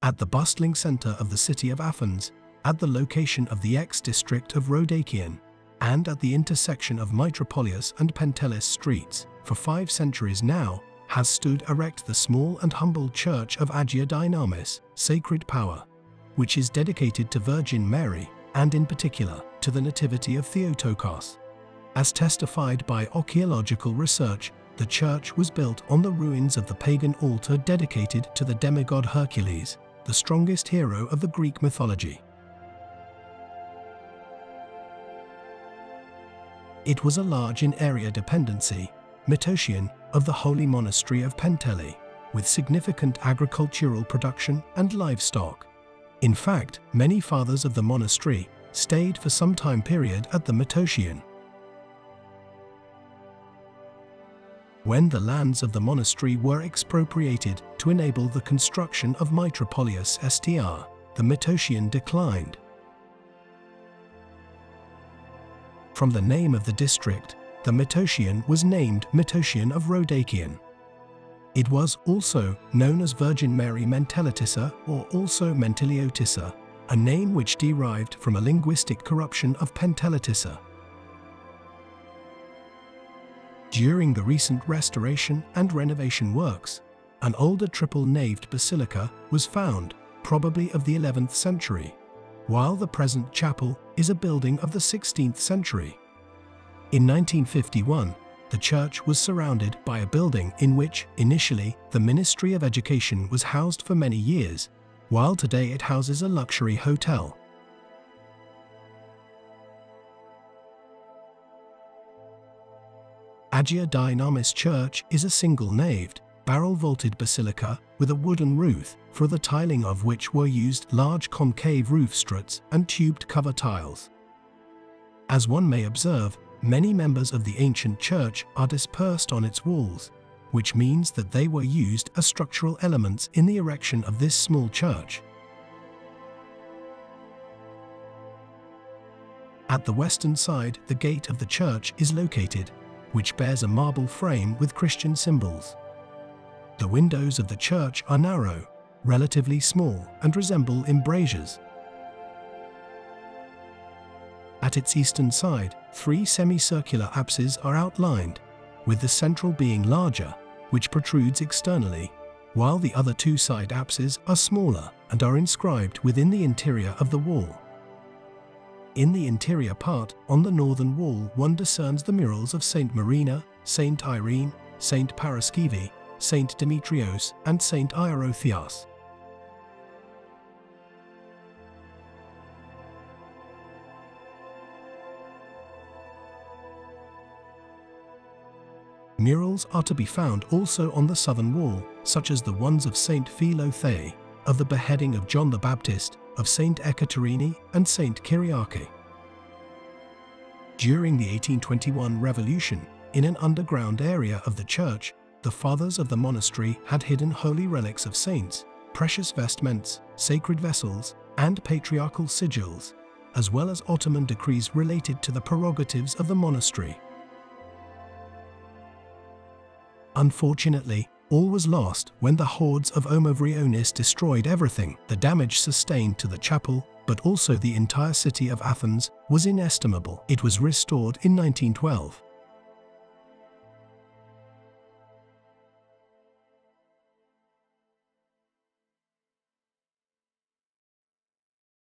at the bustling center of the city of Athens, at the location of the ex-district of Rhodakion, and at the intersection of Metropolis and Pentelis streets, for 5 centuries now, has stood erect the small and humble church of Agia Dynamis, Sacred Power, which is dedicated to Virgin Mary, and in particular, to the Nativity of Theotokos. As testified by archaeological research, the church was built on the ruins of the pagan altar dedicated to the demigod Hercules, the strongest hero of the Greek mythology. It was a large in area dependency, Metotian, of the holy monastery of Penteli, with significant agricultural production and livestock. In fact, many fathers of the monastery stayed for some time period at the Metotian. When the lands of the monastery were expropriated to enable the construction of Metropolis Str, the Metotian declined. From the name of the district, the Metotian was named Metotian of Rhodakion. It was also known as Virgin Mary Mentelitissa or also Menteliotissa, a name which derived from a linguistic corruption of Pentelitissa. During the recent restoration and renovation works, an older triple-naved basilica was found, probably of the 11th century, while the present chapel is a building of the 16th century. In 1951, the church was surrounded by a building in which, initially, the Ministry of Education was housed for many years, while today it houses a luxury hotel. Agia Dynamis Church is a single-naved, barrel-vaulted basilica with a wooden roof, for the tiling of which were used large concave roof struts and tubed cover tiles. As one may observe, many members of the ancient church are dispersed on its walls, which means that they were used as structural elements in the erection of this small church. At the western side, the gate of the church is located, which bears a marble frame with Christian symbols. The windows of the church are narrow, relatively small, and resemble embrasures. At its eastern side, 3 semicircular apses are outlined, with the central being larger, which protrudes externally, while the other 2 side apses are smaller and are inscribed within the interior of the wall. In the interior part, on the northern wall, one discerns the murals of Saint Marina, Saint Irene, Saint Paraskevi, Saint Demetrios, and Saint Irotheos. Murals are to be found also on the southern wall, such as the ones of Saint Philothea, of the beheading of John the Baptist, of Saint Ekaterini, and Saint Kyriake. During the 1821 revolution, in an underground area of the church, the fathers of the monastery had hidden holy relics of saints, precious vestments, sacred vessels, and patriarchal sigils, as well as Ottoman decrees related to the prerogatives of the monastery. Unfortunately, all was lost when the hordes of Omovrionis destroyed everything. The damage sustained to the chapel, but also the entire city of Athens, was inestimable. It was restored in 1912.